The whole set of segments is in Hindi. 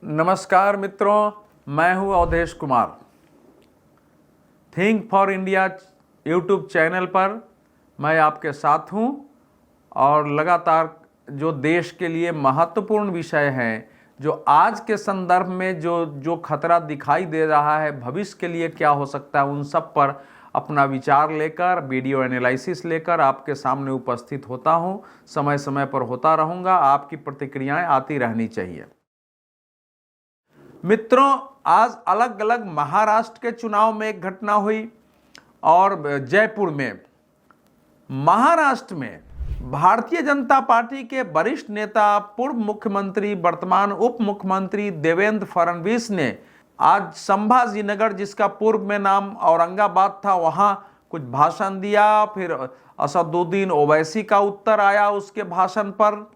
नमस्कार मित्रों, मैं हूं Avdhesh Kumar. Think for India YouTube channel पर मैं आपके साथ हूं और लगातार जो देश के लिए महत्वपूर्ण विषय हैं, जो आज के संदर्भ में जो खतरा दिखाई दे रहा है, भविष्य के लिए क्या हो सकता है, उन सब पर अपना विचार लेकर, वीडियो एनालिसिस लेकर आपके सामने उपस्थित होता हूं। समय समय पर होता रहूंगा। आपकी प्रतिक्रियाएं आती रहनी चाहिए। मित्रों, आज अलग अलग महाराष्ट्र के चुनाव में एक घटना हुई और जयपुर में। महाराष्ट्र में भारतीय जनता पार्टी के वरिष्ठ नेता, पूर्व मुख्यमंत्री, वर्तमान उप मुख्यमंत्री देवेंद्र फडणवीस ने आज संभाजीनगर, जिसका पूर्व में नाम औरंगाबाद था, वहां कुछ भाषण दिया। फिर असदुद्दीन ओवैसी का उत्तर आया उसके भाषण पर।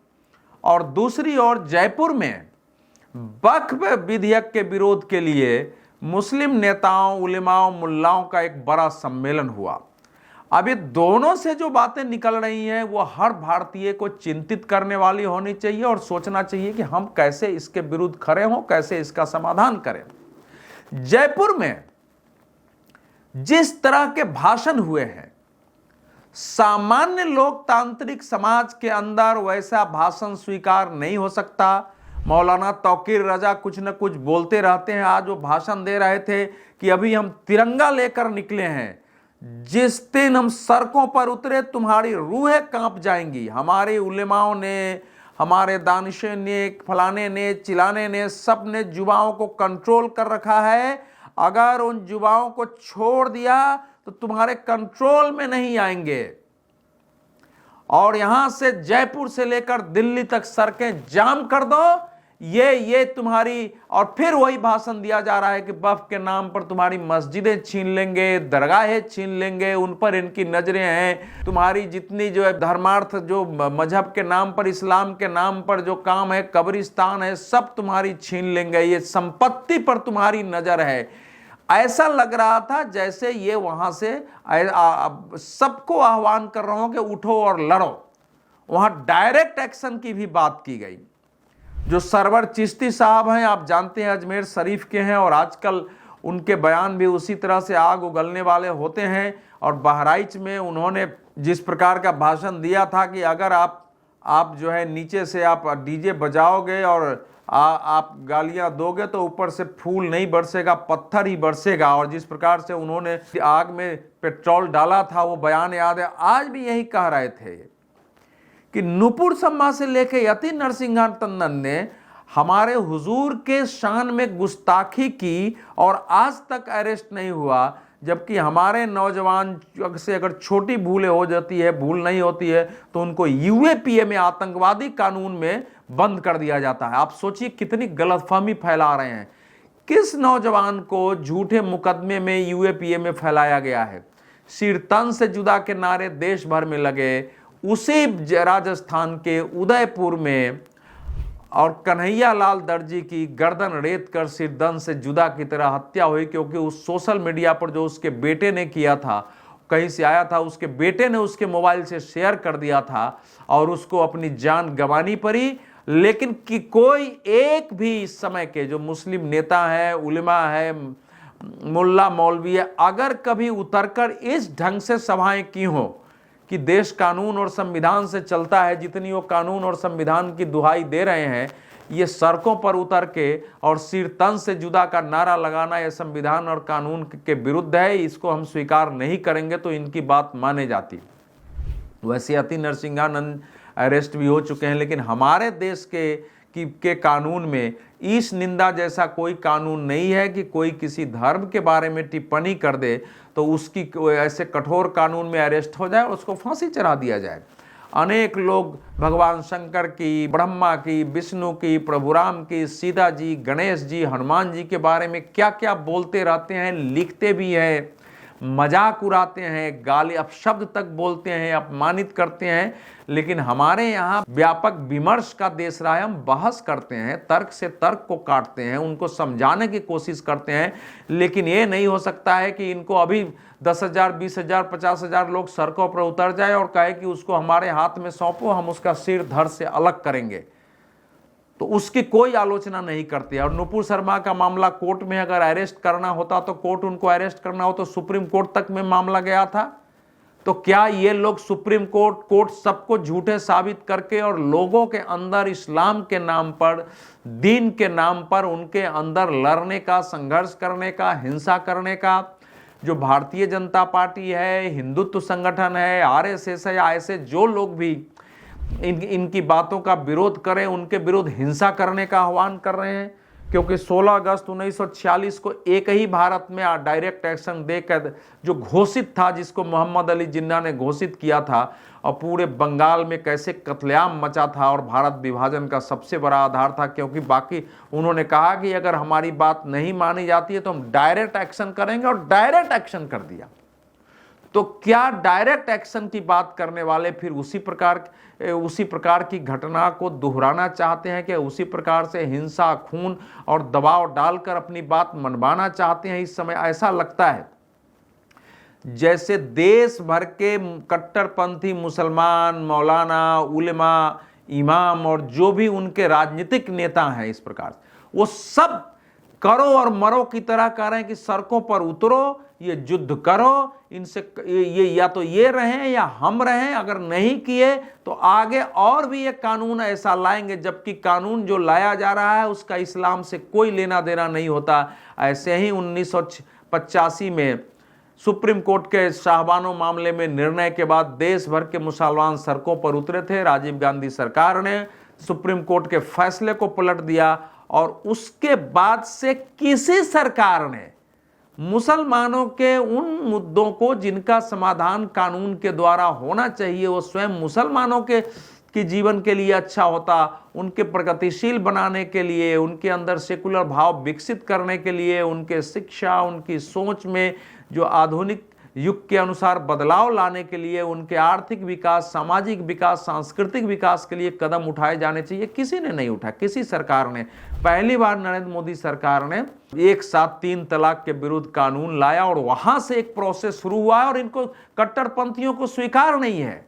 और दूसरी ओर जयपुर में वक्फ विधेयक के विरोध के लिए मुस्लिम नेताओं, उलेमाओं, मुल्लाओं का एक बड़ा सम्मेलन हुआ। अब ये दोनों से जो बातें निकल रही हैं वो हर भारतीय को चिंतित करने वाली होनी चाहिए और सोचना चाहिए कि हम कैसे इसके विरुद्ध खड़े हों, कैसे इसका समाधान करें। जयपुर में जिस तरह के भाषण हुए हैं, सामान्य लोकतांत्रिक समाज के अंदर वैसा भाषण स्वीकार नहीं हो सकता। मौलाना तौकीर रजा कुछ न कुछ बोलते रहते हैं। आज वो भाषण दे रहे थे कि अभी हम तिरंगा लेकर निकले हैं, जिस दिन हम सड़कों पर उतरे तुम्हारी रूहें कांप जाएंगी। हमारे उलेमाओं ने, हमारे दानिशों ने, फलाने ने, चिलाने ने, सब ने जुबाओं को कंट्रोल कर रखा है। अगर उन जुबाओं को छोड़ दिया तो तुम्हारे कंट्रोल में नहीं आएंगे। और यहां से जयपुर से लेकर दिल्ली तक सड़कें जाम कर दो, ये तुम्हारी। और फिर वही भाषण दिया जा रहा है कि वक्फ के नाम पर तुम्हारी मस्जिदें छीन लेंगे, दरगाहें छीन लेंगे, उन पर इनकी नजरें हैं। तुम्हारी जितनी जो है धर्मार्थ, जो मजहब के नाम पर, इस्लाम के नाम पर जो काम है, कब्रिस्तान है, सब तुम्हारी छीन लेंगे। ये संपत्ति पर तुम्हारी नजर है। ऐसा लग रहा था जैसे ये वहां से सबको आह्वान कर रहा हूं कि उठो और लड़ो। वहां डायरेक्ट एक्शन की भी बात की गई। जो सरवर चिश्ती साहब हैं, आप जानते हैं अजमेर शरीफ के हैं, और आजकल उनके बयान भी उसी तरह से आग उगलने वाले होते हैं। और बहराइच में उन्होंने जिस प्रकार का भाषण दिया था कि अगर आप जो है नीचे से आप डीजे बजाओगे और आप गालियां दोगे तो ऊपर से फूल नहीं बरसेगा, पत्थर ही बरसेगा। और जिस प्रकार से उन्होंने आग में पेट्रोल डाला था, वो बयान याद है। आज भी यही कह रहे थे कि नुपुर शर्मा से लेके यति नरसिंहा टंडन ने हमारे हुजूर के शान में गुस्ताखी की और आज तक अरेस्ट नहीं हुआ। जबकि हमारे नौजवान से अगर छोटी भूलें हो जाती है, भूल नहीं होती है, तो उनको यूएपीए में, आतंकवादी कानून में बंद कर दिया जाता है। आप सोचिए कितनी गलतफहमी फैला रहे हैं। किस नौजवान को झूठे मुकदमे में यूएपीए में फैलाया गया है? सिर तन से जुदा के नारे देश भर में लगे। उसी राजस्थान के उदयपुर में और कन्हैया लाल दर्जी की गर्दन रेत कर सिरदन से जुदा की तरह हत्या हुई, क्योंकि उस सोशल मीडिया पर जो उसके बेटे ने किया था, कहीं से आया था, उसके बेटे ने उसके मोबाइल से शेयर कर दिया था और उसको अपनी जान गंवानी पड़ी। लेकिन कि कोई एक भी इस समय के जो मुस्लिम नेता है, उलेमा है, मुल्ला मौलवी है, अगर कभी उतरकर इस ढंग से सभाएं की हो कि देश कानून और संविधान से चलता है, जितनी वो कानून और संविधान की दुहाई दे रहे हैं, ये सड़कों पर उतर के और सिर तन से जुदा का नारा लगाना, ये संविधान और कानून के विरुद्ध है। इसको हम स्वीकार नहीं करेंगे तो इनकी बात माने जाती। वैसे यति नरसिंहानंद अरेस्ट भी हो चुके हैं, लेकिन हमारे देश के कानून में ईश निंदा जैसा कोई कानून नहीं है कि कोई किसी धर्म के बारे में टिप्पणी कर दे तो उसकी ऐसे कठोर कानून में अरेस्ट हो जाए और उसको फांसी चढ़ा दिया जाए। अनेक लोग भगवान शंकर की, ब्रह्मा की, विष्णु की, प्रभु राम की, सीता जी, गणेश जी, हनुमान जी के बारे में क्या क्या बोलते रहते हैं, लिखते भी हैं, मजाक उड़ाते हैं, गाली अपशब्द तक बोलते हैं, अपमानित करते हैं। लेकिन हमारे यहाँ व्यापक विमर्श का देश रहा है। हम बहस करते हैं, तर्क से तर्क को काटते हैं, उनको समझाने की कोशिश करते हैं। लेकिन ये नहीं हो सकता है कि इनको अभी 10,000, 20,000, 50,000 लोग सड़कों पर उतर जाए और कहे कि उसको हमारे हाथ में सौंपो, हम उसका सिर धड़ से अलग करेंगे। तो उसकी कोई आलोचना नहीं करते। और नुपुर शर्मा का मामला कोर्ट में अगर अरेस्ट करना होता तो कोर्ट उनको अरेस्ट करना हो तो सुप्रीम कोर्ट तक में मामला गया था। तो क्या ये लोग सुप्रीम कोर्ट सबको झूठे साबित करके और लोगों के अंदर इस्लाम के नाम पर, दीन के नाम पर उनके अंदर लड़ने का, संघर्ष करने का, हिंसा करने का, जो भारतीय जनता पार्टी है, हिंदुत्व संगठन है, आरएसएस है, ऐसे जो लोग भी इनकी बातों का विरोध करें, उनके विरुद्ध हिंसा करने का आह्वान कर रहे हैं। क्योंकि 16 अगस्त 1946 को एक ही भारत में डायरेक्ट एक्शन देकर जो घोषित था, जिसको मोहम्मद अली जिन्ना ने घोषित किया था, और पूरे बंगाल में कैसे कत्लेआम मचा था और भारत विभाजन का सबसे बड़ा आधार था। क्योंकि बाकी उन्होंने कहा कि अगर हमारी बात नहीं मानी जाती है तो हम डायरेक्ट एक्शन करेंगे, और डायरेक्ट एक्शन कर दिया। तो क्या डायरेक्ट एक्शन की बात करने वाले फिर उसी प्रकार की घटना को दोहराना चाहते हैं कि उसी प्रकार से हिंसा, खून और दबाव डालकर अपनी बात मनवाना चाहते हैं? इस समय ऐसा लगता है जैसे देश भर के कट्टरपंथी मुसलमान, मौलाना, उलेमा, इमाम और जो भी उनके राजनीतिक नेता हैं, इस प्रकार वो सब करो और मरो की तरह कह रहे हैं कि सड़कों पर उतरो, ये युद्ध करो, इनसे ये या तो ये रहें या हम रहें। अगर नहीं किए तो आगे और भी ये कानून ऐसा लाएंगे, जबकि कानून जो लाया जा रहा है उसका इस्लाम से कोई लेना देना नहीं होता। ऐसे ही 1985 में सुप्रीम कोर्ट के शाहबानो मामले में निर्णय के बाद देश भर के मुसलमान सड़कों पर उतरे थे। राजीव गांधी सरकार ने सुप्रीम कोर्ट के फैसले को पलट दिया, और उसके बाद से किसी सरकार ने मुसलमानों के उन मुद्दों को जिनका समाधान कानून के द्वारा होना चाहिए, वो स्वयं मुसलमानों के जीवन के लिए अच्छा होता, उनके प्रगतिशील बनाने के लिए, उनके अंदर सेकुलर भाव विकसित करने के लिए, उनके शिक्षा, उनकी सोच में जो आधुनिक युग के अनुसार बदलाव लाने के लिए, उनके आर्थिक विकास, सामाजिक विकास, सांस्कृतिक विकास के लिए कदम उठाए जाने चाहिए, किसी ने नहीं उठाया, किसी सरकार ने। पहली बार नरेंद्र मोदी सरकार ने एक साथ 3 तलाक के विरुद्ध कानून लाया, और वहां से एक प्रोसेस शुरू हुआ है, और इनको कट्टरपंथियों को स्वीकार नहीं है।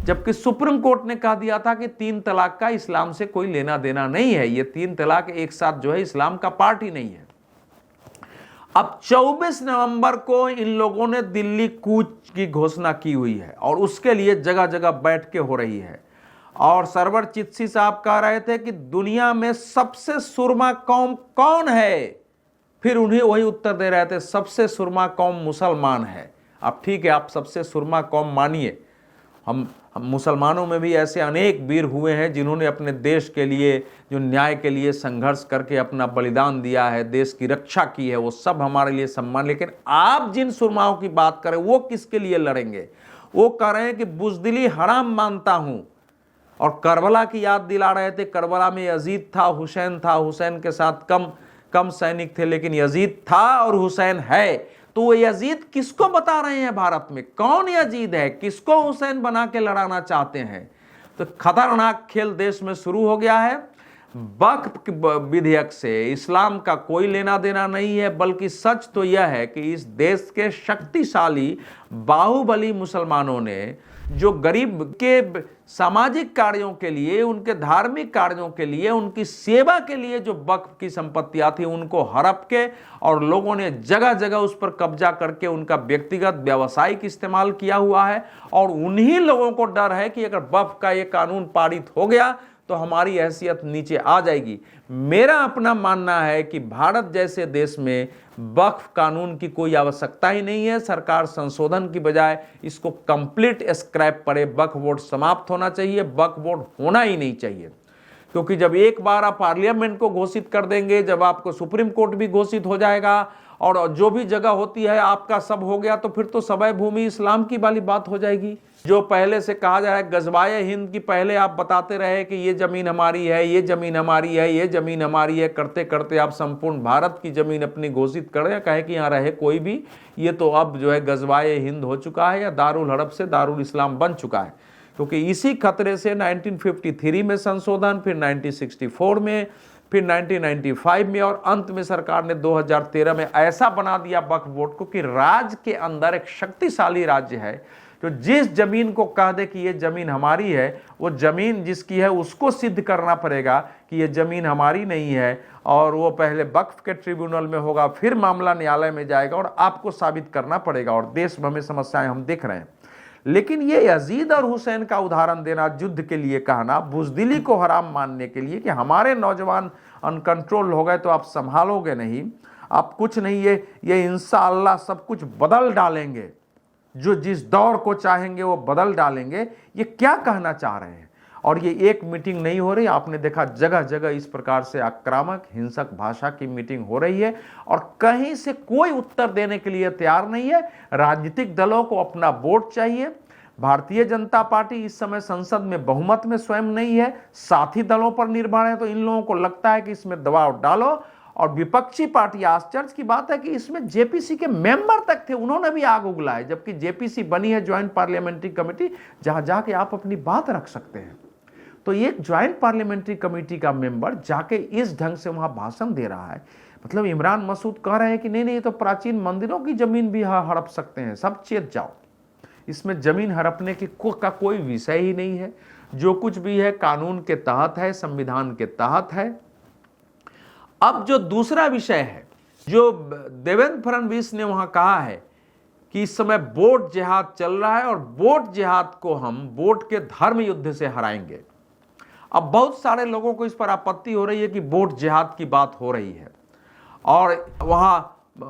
जबकि सुप्रीम कोर्ट ने कह दिया था कि 3 तलाक का इस्लाम से कोई लेना देना नहीं है, ये 3 तलाक एक साथ जो है इस्लाम का पार्ट ही नहीं है। अब 24 नवंबर को इन लोगों ने दिल्ली कूच की घोषणा की हुई है, और उसके लिए जगह जगह बैठ के हो रही है। और सरवर चित्सी साहब कह रहे थे कि दुनिया में सबसे सुरमा कौम कौन है, फिर उन्हें वही उत्तर दे रहे थे, सबसे सुरमा कौम मुसलमान है। अब ठीक है, आप सबसे सुरमा कौम मानिए, हम मुसलमानों में भी ऐसे अनेक वीर हुए हैं जिन्होंने अपने देश के लिए, जो न्याय के लिए संघर्ष करके अपना बलिदान दिया है, देश की रक्षा की है, वो सब हमारे लिए सम्मान। लेकिन आप जिन सुरमाओं की बात करें, वो किसके लिए लड़ेंगे? वो कह रहे हैं कि बुज़दिली हराम मानता हूं, और करबला की याद दिला रहे थे। करबला में यजीद था, हुसैन था, हुसैन के साथ कम सैनिक थे, लेकिन यजीद था और हुसैन है। तो वो यजीद किसको बता रहे हैं भारत में? कौन यजीद है? किसको हुसैन बना के लड़ाना चाहते हैं? तो खतरनाक खेल देश में शुरू हो गया है। वक्फ विधेयक से इस्लाम का कोई लेना देना नहीं है, बल्कि सच तो यह है कि इस देश के शक्तिशाली बाहुबली मुसलमानों ने जो गरीब के सामाजिक कार्यों के लिए, उनके धार्मिक कार्यों के लिए, उनकी सेवा के लिए जो वक्फ की संपत्तियां थी, उनको हड़प के और लोगों ने जगह जगह उस पर कब्जा करके उनका व्यक्तिगत व्यावसायिक इस्तेमाल किया हुआ है। और उन्हीं लोगों को डर है कि अगर वक्फ का ये कानून पारित हो गया तो हमारी हैसियत नीचे आ जाएगी। मेरा अपना मानना है कि भारत जैसे देश में वक्फ कानून की कोई आवश्यकता ही नहीं है। सरकार संशोधन की बजाय इसको कंप्लीट स्क्रैप करे, वक्फ बोर्ड समाप्त होना चाहिए, वक्फ बोर्ड होना ही नहीं चाहिए। क्योंकि जब एक बार आप पार्लियामेंट को घोषित कर देंगे, जब आपको सुप्रीम कोर्ट भी घोषित हो जाएगा और जो भी जगह होती है आपका सब हो गया, तो फिर तो सबय भूमि इस्लाम की वाली बात हो जाएगी। जो पहले से कहा जा रहा है गजवाए हिंद की, पहले आप बताते रहे कि ये जमीन हमारी है, ये जमीन हमारी है, ये जमीन हमारी है, करते करते आप संपूर्ण भारत की जमीन अपनी घोषित करें, कहे कि यहाँ रहे कोई भी, ये तो अब जो है गजवाए हिंद हो चुका है या दारुल हरब से दारुल इस्लाम बन चुका है। क्योंकि इसी खतरे से 1953 में संशोधन, फिर 1964 में, फिर 1995 में और अंत में सरकार ने 2013 में ऐसा बना दिया वक्फ बोर्ड को कि राज्य के अंदर एक शक्तिशाली राज्य है तो जिस जमीन को कह दे कि ये जमीन हमारी है, वो जमीन जिसकी है उसको सिद्ध करना पड़ेगा कि ये जमीन हमारी नहीं है, और वो पहले वक्फ के ट्रिब्यूनल में होगा, फिर मामला न्यायालय में जाएगा और आपको साबित करना पड़ेगा। और देश भर में समस्याएं हम देख रहे हैं। लेकिन ये यजीद और हुसैन का उदाहरण देना, युद्ध के लिए कहना, बुजदिली को हराम मानने के लिए कि हमारे नौजवान अनकंट्रोल हो गए तो आप संभालोगे नहीं, आप कुछ नहीं, ये इंशाअल्लाह सब कुछ बदल डालेंगे, जो जिस दौर को चाहेंगे वो बदल डालेंगे, ये क्या कहना चाह रहे हैं? और ये एक मीटिंग नहीं हो रही, आपने देखा जगह जगह इस प्रकार से आक्रामक हिंसक भाषा की मीटिंग हो रही है और कहीं से कोई उत्तर देने के लिए तैयार नहीं है। राजनीतिक दलों को अपना वोट चाहिए। भारतीय जनता पार्टी इस समय संसद में बहुमत में स्वयं नहीं है, साथी दलों पर निर्भर है, तो इन लोगों को लगता है कि इसमें दबाव डालो। और विपक्षी पार्टी, आश्चर्य की बात है कि इसमें जेपीसी के मेंबर तक थे, उन्होंने भी आग उगला है, जबकि जेपीसी बनी है ज्वाइंट पार्लियामेंट्री कमेटी, जहां जाके आप अपनी बात रख सकते हैं। तो एक ज्वाइंट पार्लियामेंट्री कमेटी का मेंबर जाके इस ढंग से वहां भाषण दे रहा है, मतलब इमरान मसूद कह रहे हैं कि नहीं नहीं, ये तो प्राचीन मंदिरों की जमीन भी हड़प सकते हैं, सब चेत जाओ। इसमें जमीन हड़पने की का कोई विषय ही नहीं है। जो कुछ भी है कानून के तहत है, संविधान के तहत है। अब जो दूसरा विषय है, जो देवेंद्र फडणवीस ने वहां कहा है कि इस समय वोट जिहाद चल रहा है और वोट जिहाद को हम वोट के धर्म युद्ध से हराएंगे। अब बहुत सारे लोगों को इस पर आपत्ति हो रही है कि वोट जिहाद की बात हो रही है, और वहां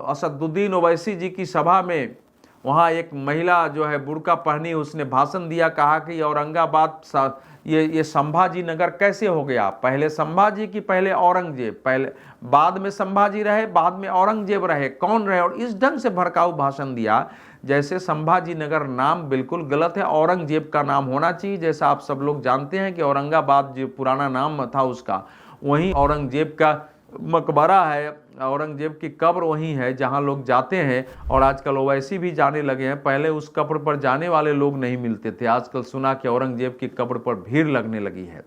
असदुद्दीन ओवैसी जी की सभा में वहाँ एक महिला जो है बुर्का पहनी, उसने भाषण दिया, कहा कि औरंगाबाद ये संभाजी नगर कैसे हो गया? पहले संभाजी की पहले औरंगजेब, पहले बाद में संभाजी रहे, बाद में औरंगजेब रहे, कौन रहे? और इस ढंग से भड़काऊ भाषण दिया जैसे संभाजी नगर नाम बिल्कुल गलत है, औरंगजेब का नाम होना चाहिए। जैसा आप सब लोग जानते हैं कि औरंगाबाद जो पुराना नाम था उसका, वहीं औरंगजेब का मकबरा है, औरंगजेब की कब्र वहीं है जहां लोग जाते हैं। और आजकल ओवैसी भी जाने लगे हैं, पहले उस कब्र पर जाने वाले लोग नहीं मिलते थे, आजकल सुना कि औरंगजेब की कब्र पर भीड़ लगने लगी है।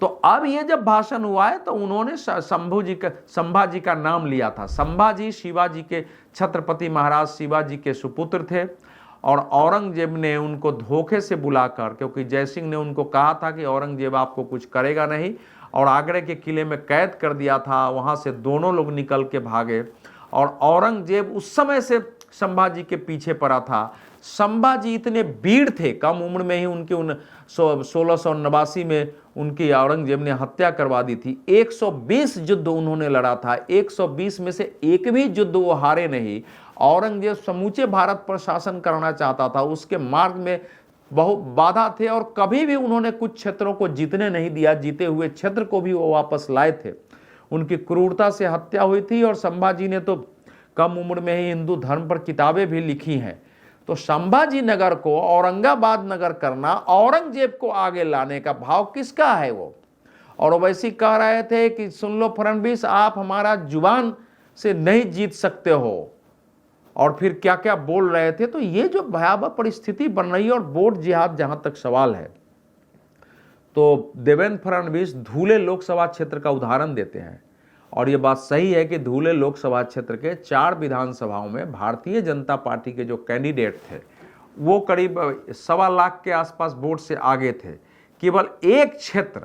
तो अब ये जब भाषण हुआ है तो उन्होंने संभाजी का नाम लिया था। संभाजी शिवाजी के, छत्रपति महाराज शिवाजी के सुपुत्र थे, और औरंगजेब ने उनको धोखे से बुलाकर, क्योंकि जयसिंह ने उनको कहा था कि औरंगजेब आपको कुछ करेगा नहीं, और आगरे के किले में कैद कर दिया था। वहां से दोनों लोग निकल के भागे और औरंगजेब उस समय से संभाजी के पीछे पड़ा था। संभाजी इतने वीर थे, कम उम्र में ही उनकी 1689 में उनकी औरंगजेब ने हत्या करवा दी थी। 120 युद्ध उन्होंने लड़ा था, 120 में से एक भी युद्ध वो हारे नहीं। औरंगजेब समूचे भारत पर शासन करना चाहता था, उसके मार्ग में बहुत बाधा थे और कभी भी उन्होंने कुछ क्षेत्रों को जीतने नहीं दिया, जीते हुए क्षेत्र को भी वो वापस लाए थे। उनकी क्रूरता से हत्या हुई थी और संभाजी ने तो कम उम्र में ही हिंदू धर्म पर किताबें भी लिखी हैं। तो संभाजी नगर को औरंगाबाद नगर करना, औरंगजेब को आगे लाने का भाव किसका है वो? और वैसे कह रहे थे कि सुन लो फडणवीस, आप हमारा जुबान से नहीं जीत सकते हो, और फिर क्या क्या बोल रहे थे। तो ये जो भयावह परिस्थिति बन रही है, और वोट जिहाद जहां तक सवाल है, तो देवेंद्र फडणवीस धूले लोकसभा क्षेत्र का उदाहरण देते हैं। और ये बात सही है कि धूले लोकसभा क्षेत्र के 4 विधानसभाओं में भारतीय जनता पार्टी के जो कैंडिडेट थे वो करीब 1.25 लाख के आसपास वोट से आगे थे। केवल एक क्षेत्र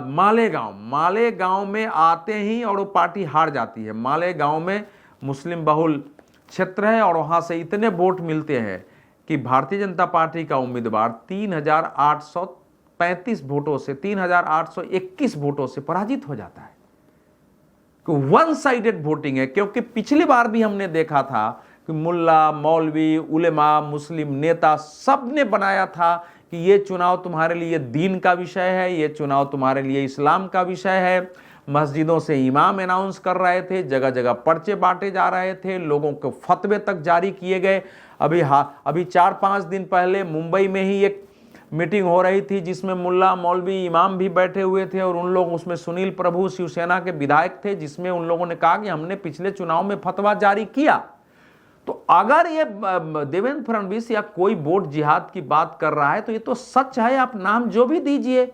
मालेगांव में आते ही और वो पार्टी हार जाती है। मालेगांव में मुस्लिम बहुल क्षेत्र है और वहां से इतने वोट मिलते हैं कि भारतीय जनता पार्टी का उम्मीदवार 3835 वोटों से, 3821 वोटों से पराजित हो जाता है। वन साइडेड वोटिंग है, क्योंकि पिछली बार भी हमने देखा था कि मुल्ला, मौलवी, उलेमा, मुस्लिम नेता सब ने बनाया था कि ये चुनाव तुम्हारे लिए दीन का विषय है, ये चुनाव तुम्हारे लिए इस्लाम का विषय है। मस्जिदों से इमाम अनाउंस कर रहे थे, जगह जगह पर्चे बांटे जा रहे थे, लोगों को फतवे तक जारी किए गए। अभी 4-5 दिन पहले मुंबई में ही एक मीटिंग हो रही थी जिसमें मुल्ला, मौलवी, इमाम भी बैठे हुए थे, और उन लोग उसमें सुनील प्रभु शिवसेना के विधायक थे, जिसमें उन लोगों ने कहा कि हमने पिछले चुनाव में फतवा जारी किया। तो अगर ये देवेंद्र फडणवीस या कोई वोट जिहाद की बात कर रहा है तो ये तो सच है, आप नाम जो भी दीजिए।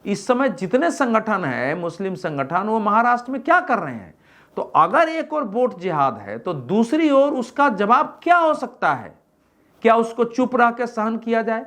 इस समय जितने संगठन है, मुस्लिम संगठन, वो महाराष्ट्र में क्या कर रहे हैं? तो अगर एक और वोट जिहाद है तो दूसरी ओर उसका जवाब क्या हो सकता है? क्या उसको चुप रह के सहन किया जाए?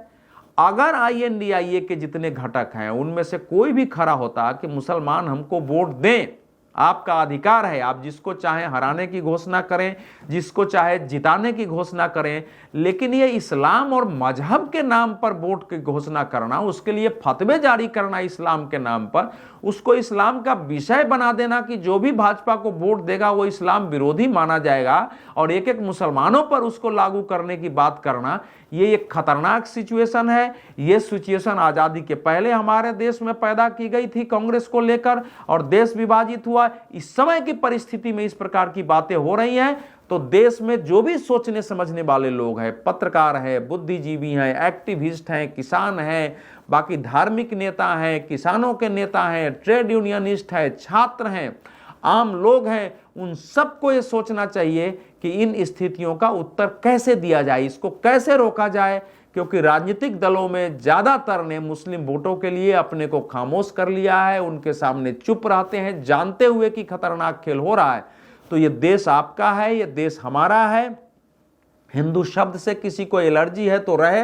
अगर INDIA के जितने घटक हैं उनमें से कोई भी खड़ा होता कि मुसलमान हमको वोट दें, आपका अधिकार है, आप जिसको चाहे हराने की घोषणा करें, जिसको चाहे जिताने की घोषणा करें, लेकिन ये इस्लाम और मजहब के नाम पर वोट की घोषणा करना, उसके लिए फतवे जारी करना इस्लाम के नाम पर, उसको इस्लाम का विषय बना देना कि जो भी भाजपा को वोट देगा वो इस्लाम विरोधी माना जाएगा और एक एक मुसलमानों पर उसको लागू करने की बात करना, ये एक खतरनाक सिचुएशन है। ये सिचुएशन आजादी के पहले हमारे देश में पैदा की गई थी कांग्रेस को लेकर और देश विभाजित हुआ। इस समय की परिस्थिति में इस प्रकार की बातें हो रही हैं तो देश में जो भी सोचने समझने वाले लोग हैं, पत्रकार हैं, बुद्धिजीवी हैं, एक्टिविस्ट हैं, किसान हैं, बाकी धार्मिक नेता हैं, किसानों के नेता हैं, ट्रेड यूनियनिस्ट हैं, छात्र हैं, आम लोग हैं, उन सबको ये सोचना चाहिए कि इन स्थितियों का उत्तर कैसे दिया जाए, इसको कैसे रोका जाए, क्योंकि राजनीतिक दलों में ज्यादातर ने मुस्लिम वोटों के लिए अपने को खामोश कर लिया है, उनके सामने चुप रहते हैं जानते हुए कि खतरनाक खेल हो रहा है। तो ये देश आपका है, ये देश हमारा है। हिंदू शब्द से किसी को एलर्जी है तो रहे,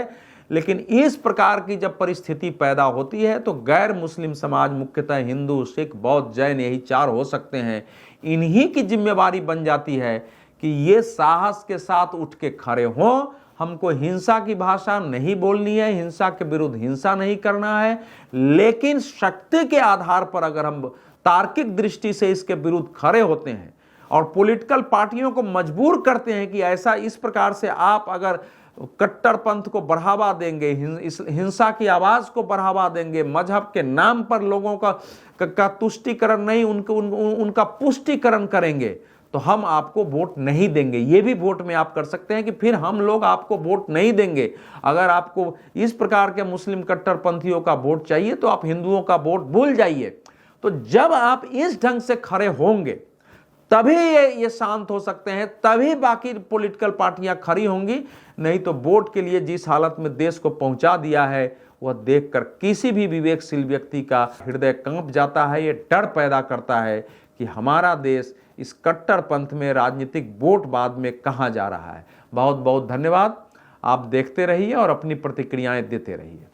लेकिन इस प्रकार की जब परिस्थिति पैदा होती है तो गैर मुस्लिम समाज, मुख्यतः हिंदू, सिख, बौद्ध, जैन, यही चार हो सकते हैं, इन्हीं की जिम्मेवारी बन जाती है कि ये साहस के साथ उठ के खड़े हों। हमको हिंसा की भाषा नहीं बोलनी है, हिंसा के विरुद्ध हिंसा नहीं करना है, लेकिन शक्ति के आधार पर अगर हम तार्किक दृष्टि से इसके विरुद्ध खड़े होते हैं और पॉलिटिकल पार्टियों को मजबूर करते हैं कि ऐसा इस प्रकार से आप अगर कट्टरपंथ को बढ़ावा देंगे, हिंसा की आवाज को बढ़ावा देंगे, मजहब के नाम पर लोगों का तुष्टीकरण नहीं उनका पुष्टिकरण करेंगे, तो हम आपको वोट नहीं देंगे। ये भी वोट में आप कर सकते हैं कि फिर हम लोग आपको वोट नहीं देंगे। अगर आपको इस प्रकार के मुस्लिम कट्टरपंथियों का वोट चाहिए तो आप हिंदुओं का वोट भूल जाइए। तो जब आप इस ढंग से खड़े होंगे तभी ये शांत हो सकते हैं, तभी बाकी पॉलिटिकल पार्टियां खड़ी होंगी। नहीं तो वोट के लिए जिस हालत में देश को पहुंचा दिया है वह देखकर किसी भी विवेकशील व्यक्ति का हृदय कांप जाता है। ये डर पैदा करता है कि हमारा देश इस कट्टरपंथ में राजनीतिक वोटवाद में कहां जा रहा है। बहुत बहुत धन्यवाद। आप देखते रहिए और अपनी प्रतिक्रियाएं देते रहिए।